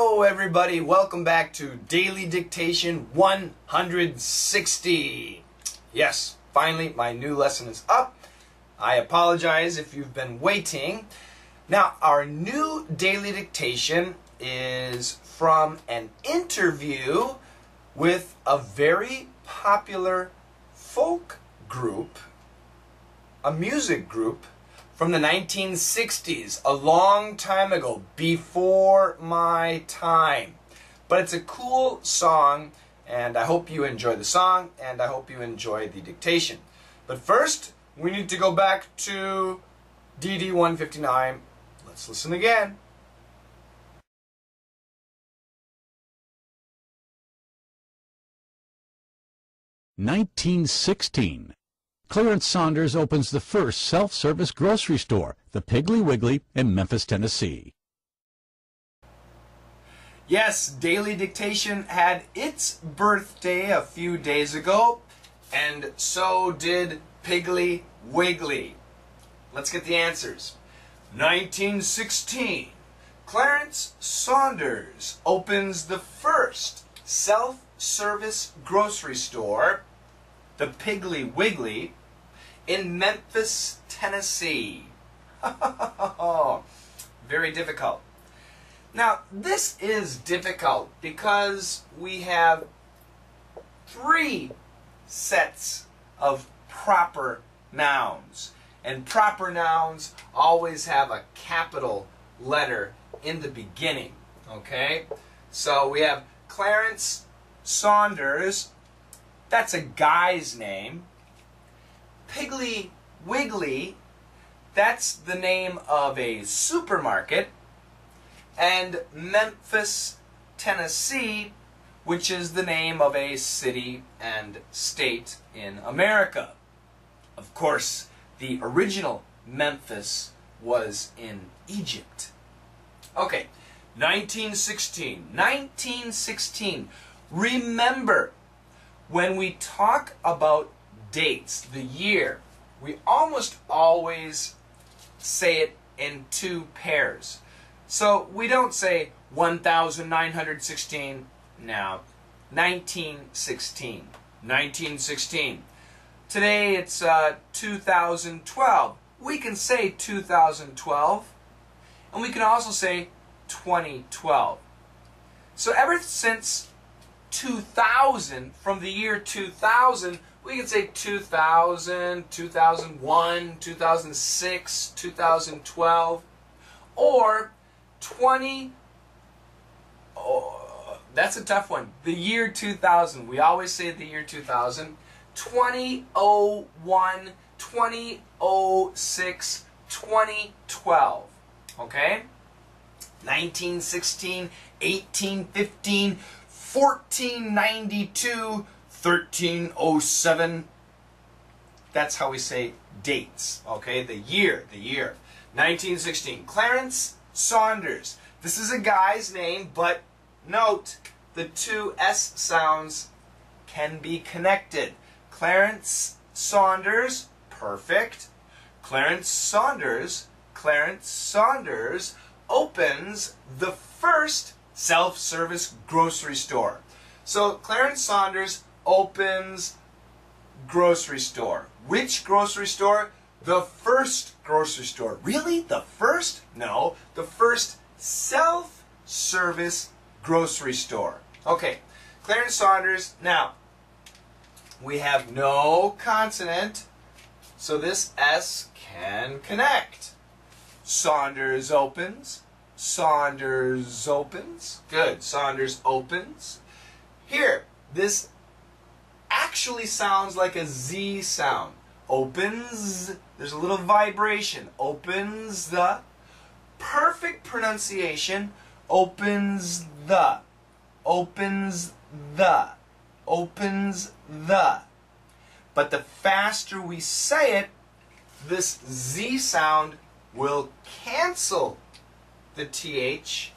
Hello everybody, welcome back to Daily Dictation 160. Yes, finally my new lesson is up. I apologize if you've been waiting. Now our new Daily Dictation is from an interview with a very popular folk group, a music group from the 1960s, a long time ago, before my time. But it's a cool song, and I hope you enjoy the song, and I hope you enjoy the dictation. But first, we need to go back to DD 159. Let's listen again. (1916). Clarence Saunders opens the first self-service grocery store, the Piggly Wiggly, in Memphis, Tennessee. Yes, Daily Dictation had its birthday a few days ago, and so did Piggly Wiggly. Let's get the answers. 1916. Clarence Saunders opens the first self-service grocery store, the Piggly Wiggly, in Memphis, Tennessee. Very difficult. Now, this is difficult because we have three sets of proper nouns. And proper nouns always have a capital letter in the beginning. Okay? So we have Clarence Saunders. That's a guy's name. Piggly Wiggly, that's the name of a supermarket. And Memphis, Tennessee, which is the name of a city and state in America. Of course, the original Memphis was in Egypt. Okay, 1916. 1916. Remember, when we talk about dates, the year, we almost always say it in two pairs. So we don't say 1916, no, 1916, 1916. Today it's 2012. We can say 2012, and we can also say 2012. So ever since 2000, from the year 2000, we can say 2000, 2001, 2006, 2012, or 20, oh, that's a tough one. The year 2000, we always say the year 2000, 2001, 2006, 2012, okay? 1916, 1815, 1492, 1307. That's how we say dates, okay? The year. 1916. Clarence Saunders. This is a guy's name, but note, the two S sounds can be connected. Clarence Saunders, perfect. Clarence Saunders opens the first self-service grocery store. So Clarence Saunders opens grocery store. Which grocery store? The first grocery store. Really? The first? No, the first self-service grocery store. Okay, Clarence Saunders. Now, we have no consonant, so this S can connect. Saunders opens. Saunders opens. Good. Saunders opens. Here, this actually sounds like a Z sound. Opens. There's a little vibration. Opens the. Perfect pronunciation. Opens the. Opens the. Opens the. But the faster we say it, this Z sound will cancel the TH,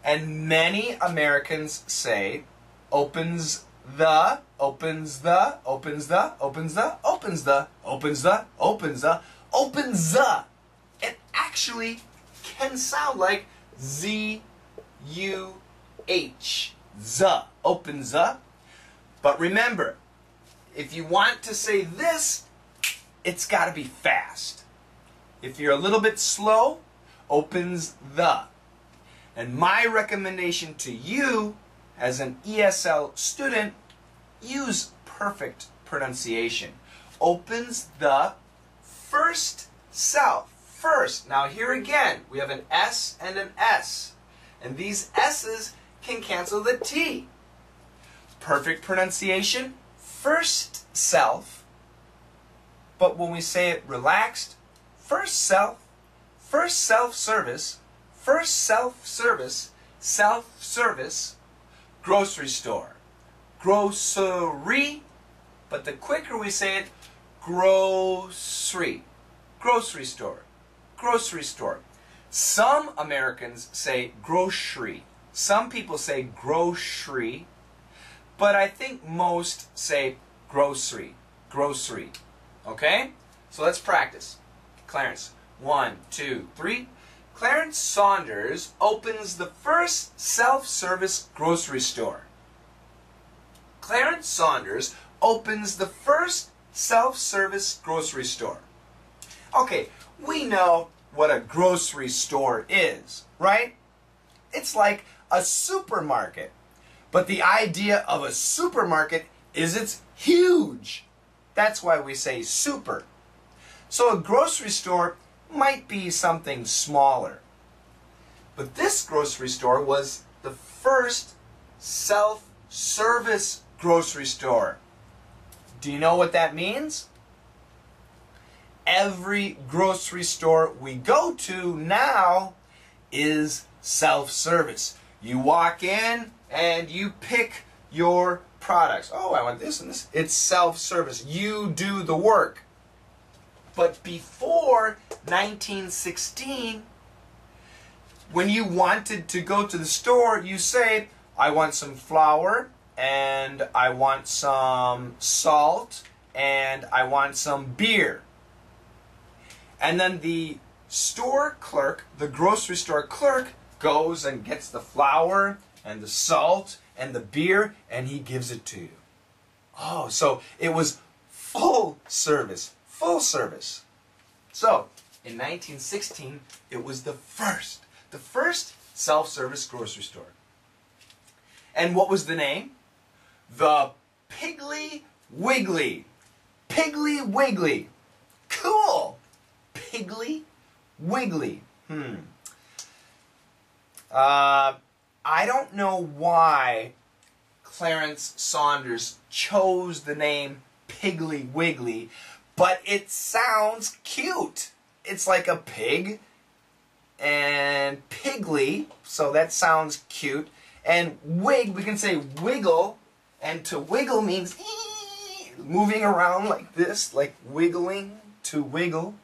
and many Americans say opens the, opens the, opens the, opens the, opens the, opens the, opens the, opens the. It actually can sound like Z-U H, the, opens up. But remember, if you want to say this, it's got to be fast. If you're a little bit slow, opens the. And my recommendation to you as an ESL student, use perfect pronunciation. Opens the first self. First. Now here again, we have an S and an S. And these S's can cancel the T. Perfect pronunciation, first self. But when we say it relaxed, first self-service, self-service, grocery store. Grocery, but the quicker we say it, grocery. Grocery store. Grocery store. Some Americans say grocery. Some people say grocery, but I think most say grocery. Grocery. Okay? So let's practice. Clarence. 1, 2, 3. Clarence Saunders opens the first self-service grocery store. Clarence Saunders opens the first self-service grocery store. Okay, we know what a grocery store is, right? It's like a supermarket. But the idea of a supermarket is it's huge. That's why we say super. So a grocery store might be something smaller. But this grocery store was the first self-service grocery store. Do you know what that means? Every grocery store we go to now is self-service. You walk in and you pick your products. Oh, I want this and this. It's self-service. You do the work. But before 1916, when you wanted to go to the store, you say, I want some flour, and I want some salt, and I want some beer. And then the store clerk, the grocery store clerk, goes and gets the flour and the salt and the beer, and he gives it to you. Oh, so it was full service. Full service. So, in 1916, it was the first self-service grocery store. And what was the name? The Piggly Wiggly. Piggly Wiggly. Cool. Piggly Wiggly. I don't know why Clarence Saunders chose the name Piggly Wiggly, but it sounds cute. It's like a pig and piggly, so that sounds cute. And wig, we can say wiggle, and to wiggle means moving around like this, like wiggling, to wiggle.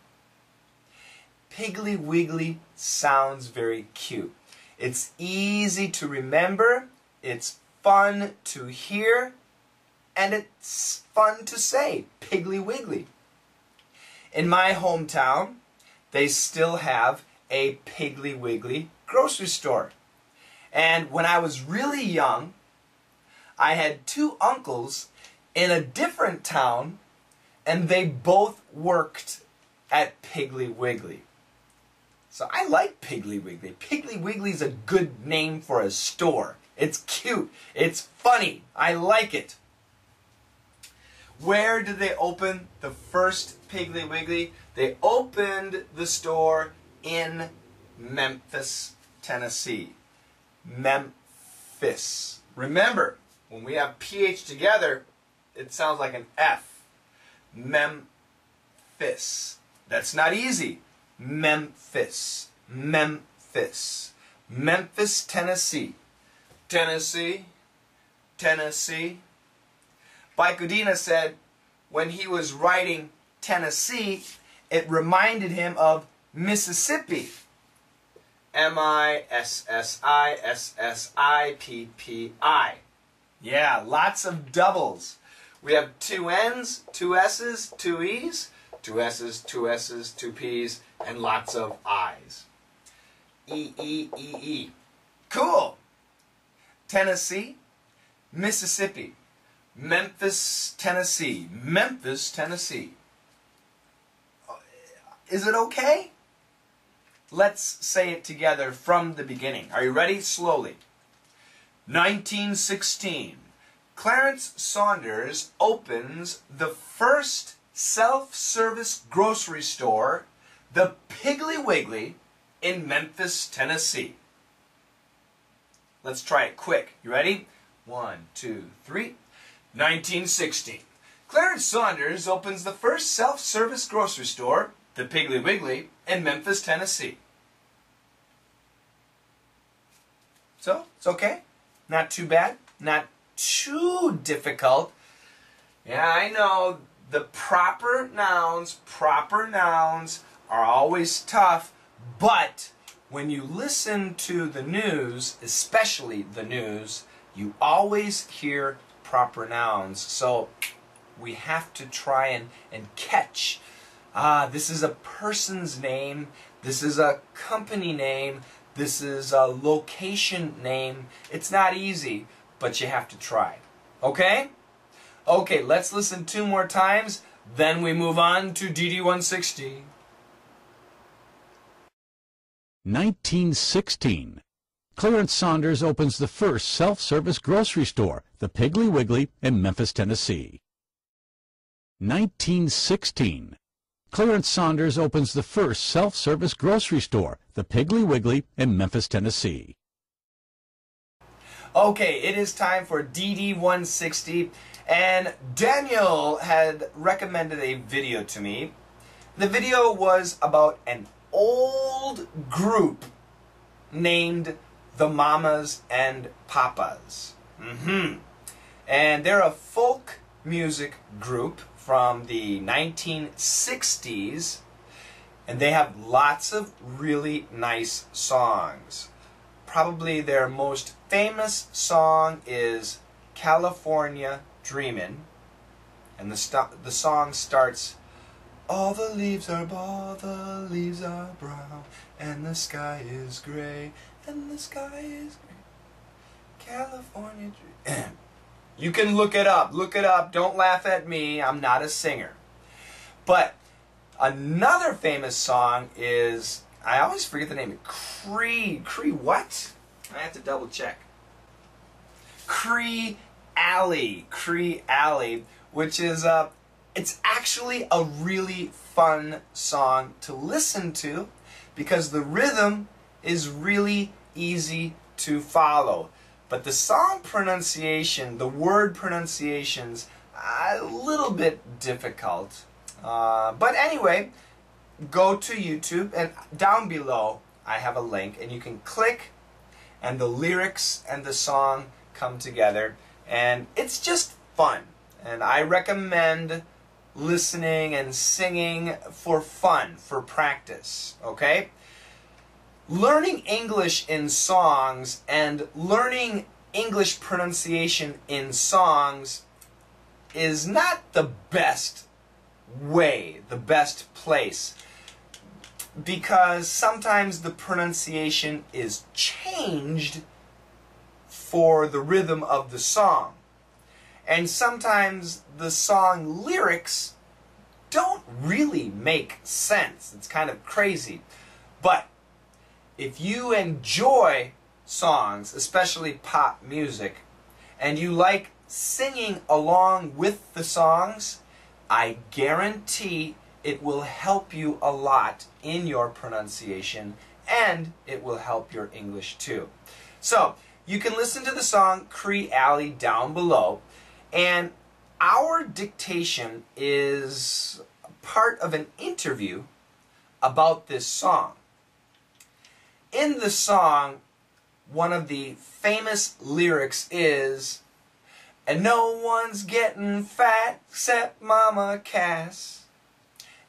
Piggly Wiggly sounds very cute. It's easy to remember, it's fun to hear, and it's fun to say, Piggly Wiggly. In my hometown, they still have a Piggly Wiggly grocery store. And when I was really young, I had two uncles in a different town, and they both worked at Piggly Wiggly. So I like Piggly Wiggly. Piggly Wiggly is a good name for a store. It's cute. It's funny. I like it. Where did they open the first Piggly Wiggly? They opened the store in Memphis, Tennessee. Memphis. Remember, when we have PH together, it sounds like an F. Memphis. That's not easy. Memphis. Memphis. Memphis, Tennessee. Tennessee. Tennessee. Bicudina said when he was writing Tennessee, it reminded him of Mississippi. M-I-S-S-I-S-S-I-P-P-I. Yeah, lots of doubles. We have two N's, two S's, two E's, two S's, two S's, two P's, and lots of I's. E-E-E-E. Cool. Tennessee, Mississippi. Memphis, Tennessee. Memphis, Tennessee. Is it okay? Let's say it together from the beginning. Are you ready? Slowly. 1916. Clarence Saunders opens the first self-service grocery store, the Piggly Wiggly, in Memphis, Tennessee. Let's try it quick. You ready? 1, 2, 3. 1916. Clarence Saunders opens the first self-service grocery store, the Piggly Wiggly, in Memphis, Tennessee. So, it's okay? Not too bad? Not too difficult? Yeah, I know the proper nouns are always tough, but when you listen to the news, especially the news, you always hear proper nouns. So we have to try and catch. This is a person's name. This is a company name. This is a location name. It's not easy, but you have to try. Okay? Okay, let's listen 2 more times. Then we move on to DD 160. 1916. Clarence Saunders opens the first self-service grocery store, the Piggly Wiggly, in Memphis, Tennessee. 1916. Clarence Saunders opens the first self-service grocery store, the Piggly Wiggly, in Memphis, Tennessee. Okay, it is time for DD 160, and Daniel had recommended a video to me. The video was about an old group named the Mamas and Papas. And they're a folk music group from the 1960s, and they have lots of really nice songs. Probably their most famous song is California Dreamin', and the song starts, all the leaves are brown, and the sky is gray, and the sky is gray. California Dreamin'. You can look it up. Look it up. Don't laugh at me. I'm not a singer. But another famous song is, I always forget the name. Creeque what? I have to double check. Creeque, which is it's actually a really fun song to listen to because the rhythm is really easy to follow. But the song pronunciation, the word pronunciation's a little bit difficult. But anyway, go to YouTube, and down below I have a link, and you can click, and the lyrics and the song come together, and it's just fun. And I recommend listening and singing for fun, for practice, okay? Learning English in songs and learning English pronunciation in songs is not the best way, the best place, because sometimes the pronunciation is changed for the rhythm of the song. And sometimes the song lyrics don't really make sense. It's kind of crazy. But if you enjoy songs, especially pop music, and you like singing along with the songs, I guarantee it will help you a lot in your pronunciation, and it will help your English too. So, you can listen to the song Creeque down below, and our dictation is part of an interview about this song. In the song, one of the famous lyrics is, and no one's getting fat except Mama Cass.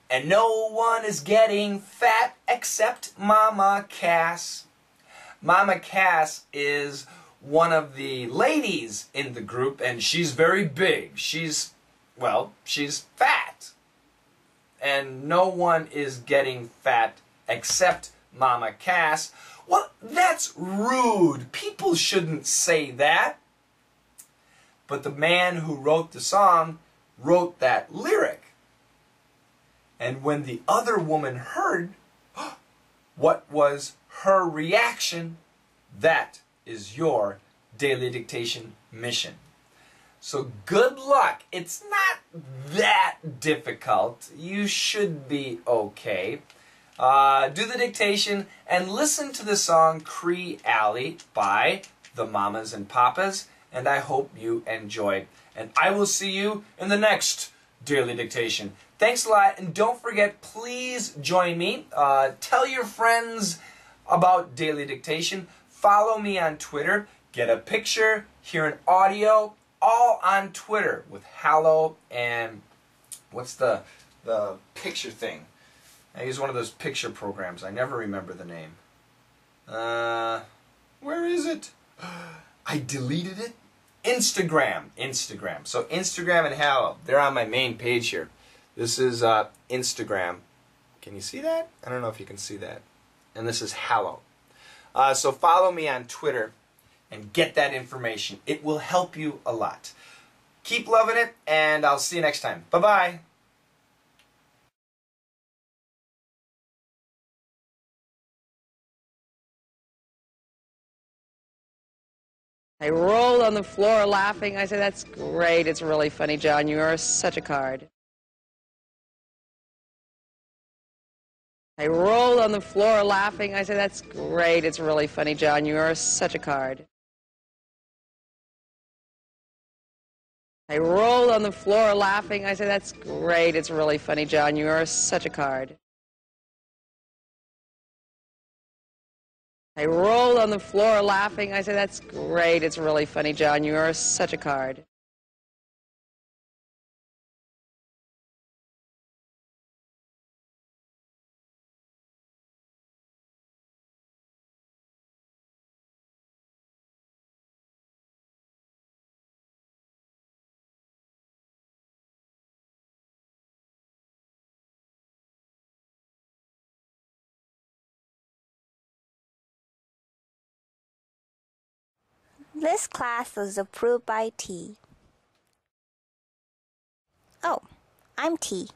And no one is getting fat except Mama Cass. Mama Cass is one of the ladies in the group, and she's very big. She's fat. And no one is getting fat except Mama Cass. Well, that's rude. People shouldn't say that. But the man who wrote the song wrote that lyric. And when the other woman heard, what was her reaction? That is your daily dictation mission. So good luck. It's not that difficult. You should be okay. Do the dictation and listen to the song Creeque by the Mamas and Papas, and I hope you enjoy. And I will see you in the next daily dictation. Thanks a lot, and don't forget, please join me. Tell your friends about daily dictation. Follow me on Twitter. Get a picture, hear an audio, all on Twitter with Hallow and what's the picture thing? I use one of those picture programs. I never remember the name. Where is it? I deleted it. Instagram. So Instagram and Hallow. They're on my main page here. This is Instagram. Can you see that? I don't know if you can see that. And this is Hallow. So follow me on Twitter and get that information. It will help you a lot. Keep loving it, and I'll see you next time. Bye-bye. I rolled on the floor laughing. I said, "That's great. It's really funny, John. You are such a card." I rolled on the floor laughing. I said, "That's great. It's really funny, John. You are such a card." I rolled on the floor laughing. I said, "That's great. It's really funny, John. You are such a card." I rolled on the floor laughing. I said, "That's great. It's really funny, John. You are such a card." This class was approved by T. Oh, I'm T.